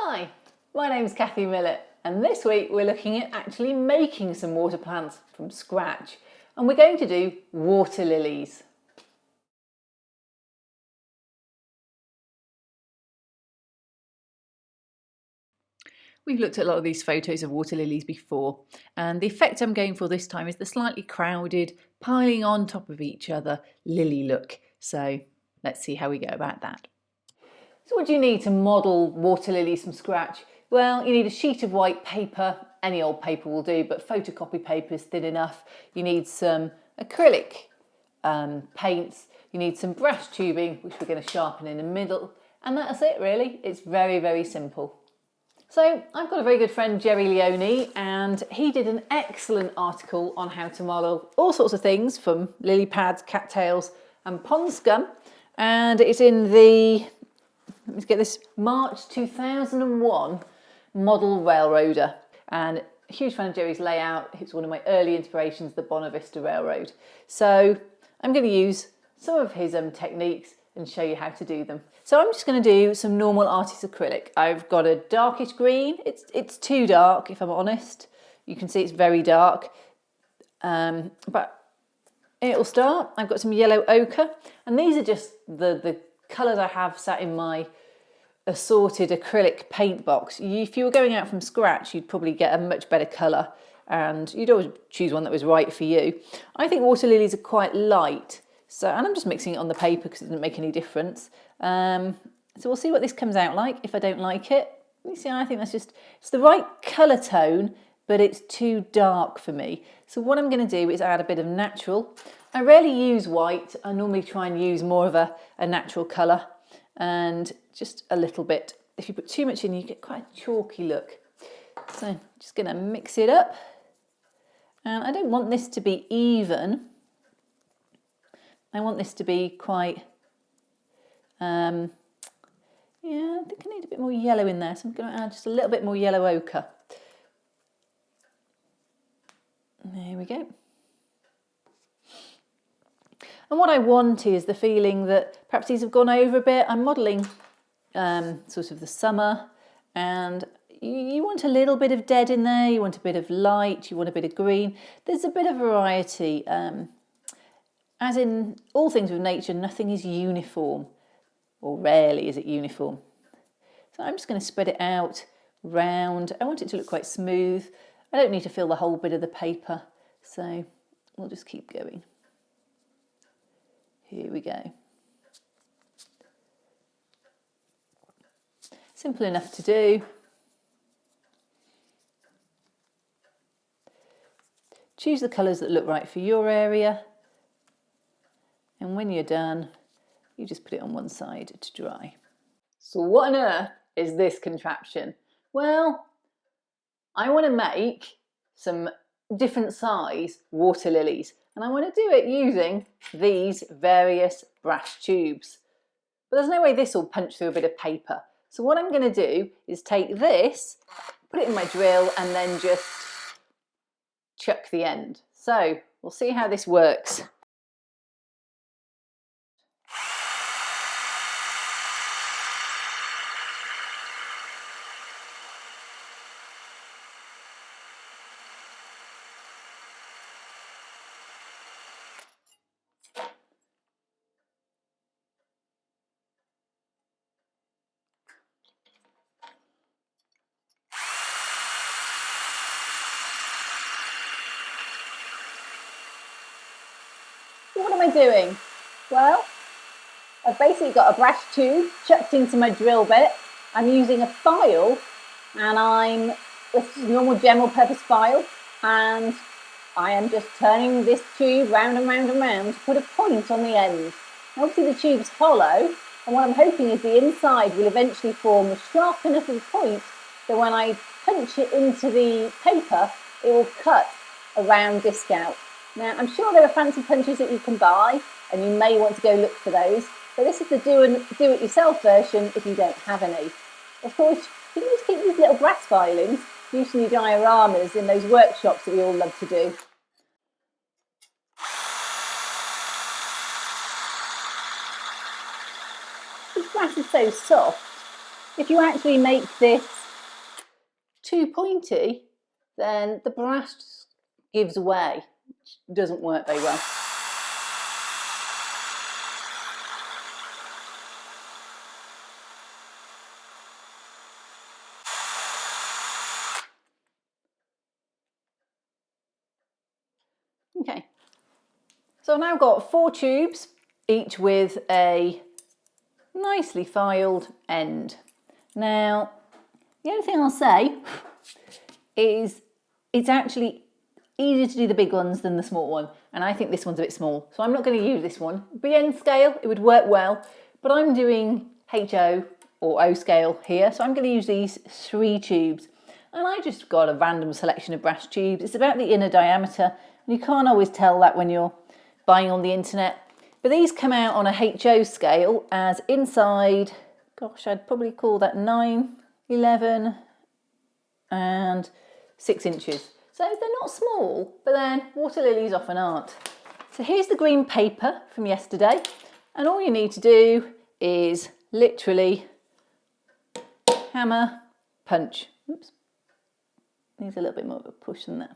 Hi, my name's Kathy Millett, and this week we're looking at actually making some water plants from scratch, and we're going to do water lilies. We've looked at a lot of these photos of water lilies before, and the effect I'm going for this time is the slightly crowded, piling on top of each other lily look. So let's see how we go about that. So what do you need to model water lilies from scratch? Well, you need a sheet of white paper, any old paper will do, but photocopy paper is thin enough. You need some acrylic paints, you need some brush tubing, which we're going to sharpen in the middle, and that's it really. It's very, very simple. So I've got a very good friend, Jerry Leone, and he did an excellent article on how to model all sorts of things from lily pads, cattails and pond scum, and it's in the, let me get this, March 2001 model railroader, and a huge fan of Jerry's layout. It's one of my early inspirations, the Bonavista Railroad. So I'm going to use some of his techniques and show you how to do them. So I'm just going to do some normal artist acrylic. I've got a darkish green. It's too dark, if I'm honest. You can see it's very dark, but it'll start. I've got some yellow ochre, and these are just the colours I have sat in my assorted acrylic paint box. If you were going out from scratch, you'd probably get a much better colour, and you'd always choose one that was right for you. I think water lilies are quite light, so, and I'm just mixing it on the paper because it doesn't make any difference. So we'll see what this comes out like. If I don't like it, you see, I think that's just, it's the right colour tone, but it's too dark for me. So what I'm going to do is add a bit of natural. I rarely use white. I normally try and use more of a natural colour, and just a little bit. If you put too much in, you get quite a chalky look. So I'm just going to mix it up. And I don't want this to be even. I want this to be quite, yeah, I think I need a bit more yellow in there. So I'm going to add just a little bit more yellow ochre. There we go. And what I want is the feeling that perhaps these have gone over a bit. I'm modelling sort of the summer, and you want a little bit of dead in there, you want a bit of light, you want a bit of green. There's a bit of variety. As in all things with nature, nothing is uniform, or rarely is it uniform. So I'm just going to spread it out round. I want it to look quite smooth. I don't need to fill the whole bit of the paper, so we'll just keep going. Here we go. Simple enough to do. Choose the colours that look right for your area. And when you're done, you just put it on one side to dry. So what on earth is this contraption? Well, I want to make some different size water lilies, and I want to do it using these various brass tubes. But there's no way this will punch through a bit of paper. So what I'm going to do is take this, put it in my drill, and then just chuck the end. So we'll see how this works. What am I doing? Well, I've basically got a brass tube chucked into my drill bit. I'm using a file, and this is a normal general purpose file, and I am just turning this tube round and round and round to put a point on the end. Now, obviously the tube's hollow, and what I'm hoping is the inside will eventually form a sharp enough of a point that when I punch it into the paper, it will cut a round disc out. Now, I'm sure there are fancy punches that you can buy, and you may want to go look for those, but this is the do-it-yourself version if you don't have any. Of course, you can just keep these little brass filings, usually dioramas in those workshops that we all love to do. This brass is so soft, If you actually make this too pointy, then the brush gives way, which doesn't work very well. Okay, so I've now got 4 tubes, each with a nicely filed end. Now, the only thing I'll say is it's actually easier to do the big ones than the small one, and I think this one's a bit small, so I'm not going to use this one. BN scale, it would work well, but I'm doing HO or O scale here, so I'm going to use these 3 tubes. And I just got a random selection of brass tubes. It's about the inner diameter, and you can't always tell that when you're buying on the internet. But these come out on a HO scale as inside, gosh, I'd probably call that 9, 11 and 6 inches. So they're not small, but then water lilies often aren't. So here's the green paper from yesterday, and all you need to do is literally hammer, punch. Oops. Needs a little bit more of a push than that.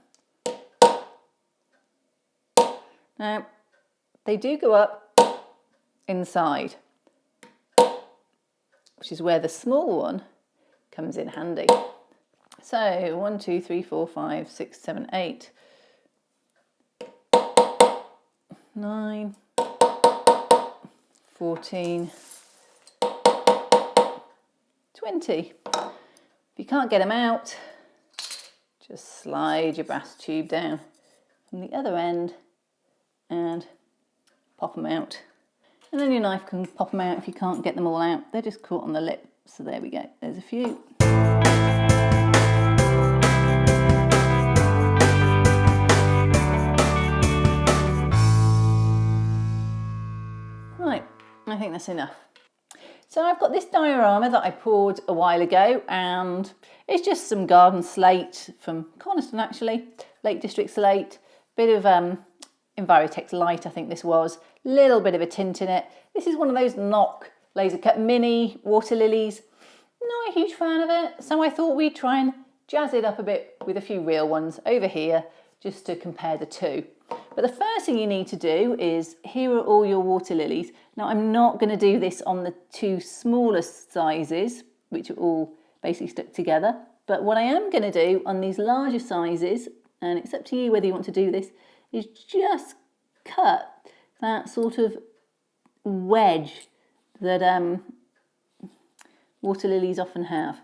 Now, they do go up inside, which is where the small one comes in handy. So 1, 2, 3, 4, 5, 6, 7, 8, 9, 14, 20. If you can't get them out, just slide your brass tube down from the other end and pop them out. And then your knife can pop them out if you can't get them all out. They're just caught on the lip. So there we go. There's a few. Right, I think that's enough. So I've got this diorama that I poured a while ago, and it's just some garden slate from Coniston actually, Lake District slate, bit of Envirotex Light I think this was, little bit of a tint in it. This is one of those Noch laser cut mini water lilies. Not a huge fan of it, so I thought we'd try and jazz it up a bit with a few real ones over here just to compare the two. But the first thing you need to do is, here are all your water lilies. Now I'm not going to do this on the 2 smallest sizes, which are all basically stuck together. But what I am going to do on these larger sizes, and it's up to you whether you want to do this, is just cut that sort of wedge that water lilies often have.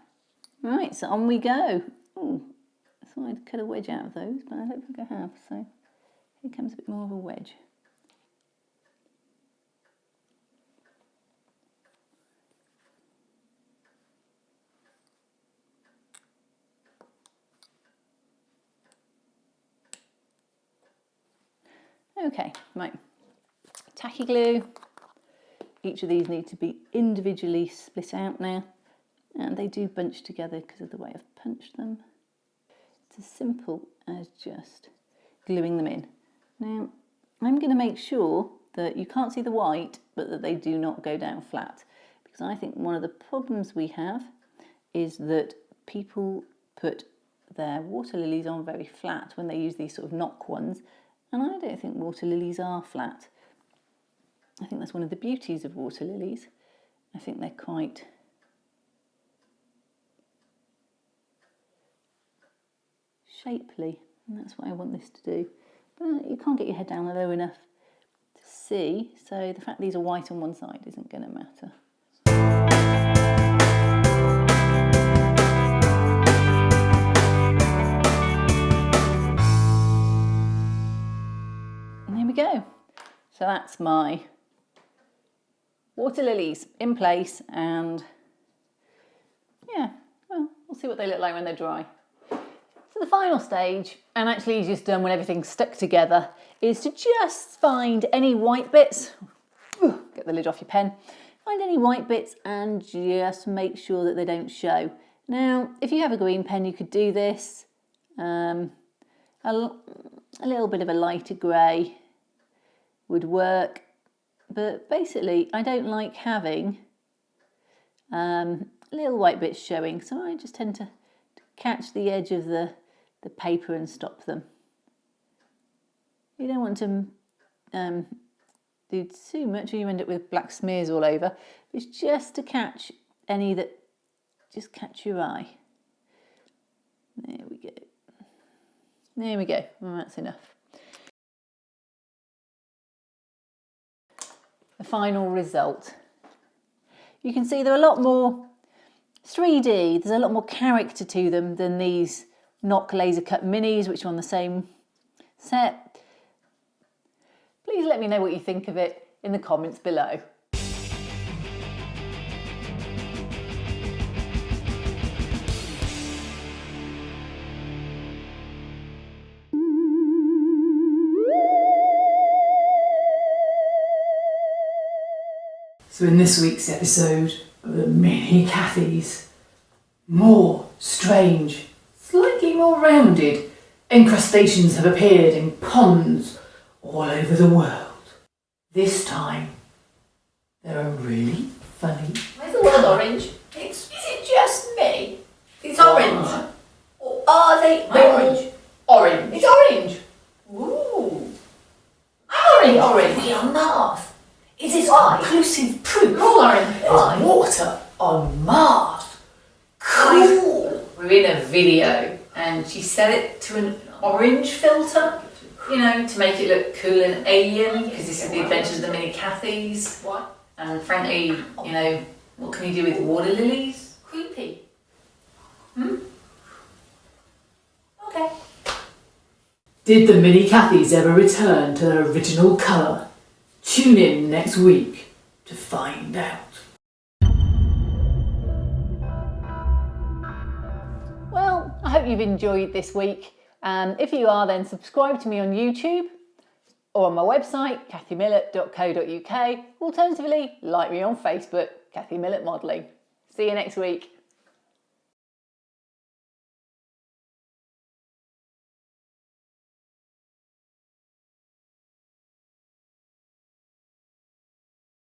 Right, so on we go. Ooh, I thought I'd cut a wedge out of those, but I don't think I have, so here comes a bit more of a wedge. Okay, right, tacky glue. Each of these need to be individually split out now, and they do bunch together because of the way I've punched them. It's as simple as just gluing them in. Now, I'm going to make sure that you can't see the white, but that they do not go down flat, because I think one of the problems we have is that people put their water lilies on very flat when they use these sort of Noch ones, and I don't think water lilies are flat. I think that's one of the beauties of water lilies. I think they're quite shapely, and that's what I want this to do. But you can't get your head down low enough to see, so the fact these are white on one side isn't going to matter. And there we go. So that's my water lilies in place, and yeah, well, we'll see what they look like when they're dry. So the final stage, and actually easiest done when everything's stuck together, is to just find any white bits. Get the lid off your pen. Find any white bits and just make sure that they don't show. Now, if you have a green pen, you could do this. A little bit of a lighter grey would work. But basically, I don't like having little white bits showing, so I just tend to catch the edge of the paper and stop them. You don't want to do too much or you end up with black smears all over. It's just to catch any that just catch your eye. There we go. There we go. Well, that's enough. The final result. You can see they're a lot more 3D. There's a lot more character to them than these Noch laser cut minis, which are on the same set. Please let me know what you think of it in the comments below. So in this week's episode of the Mini Cathies, more strange, slightly more rounded incrustations have appeared in ponds all over the world. This time, they're a really funny. Where's the word orange? Is it just me? It's orange. Or are they orange? Orange. It's orange. Ooh. I'm orange. We are Mars. Is this Conclusive proof all orange? there's water on Mars. Cool. We're in a video and she set it to an orange filter, you know, to make it look cool and alien, because this is the adventures of the Mini Cathies. What? And frankly, you know, what can you do with water lilies? Creepy. Okay. Did the Mini Cathies ever return to their original colour? Tune in next week to find out. Well, I hope you've enjoyed this week. If you are, then subscribe to me on YouTube or on my website, kathymillett.co.uk. Alternatively, like me on Facebook, Kathy Millett Modelling. See you next week.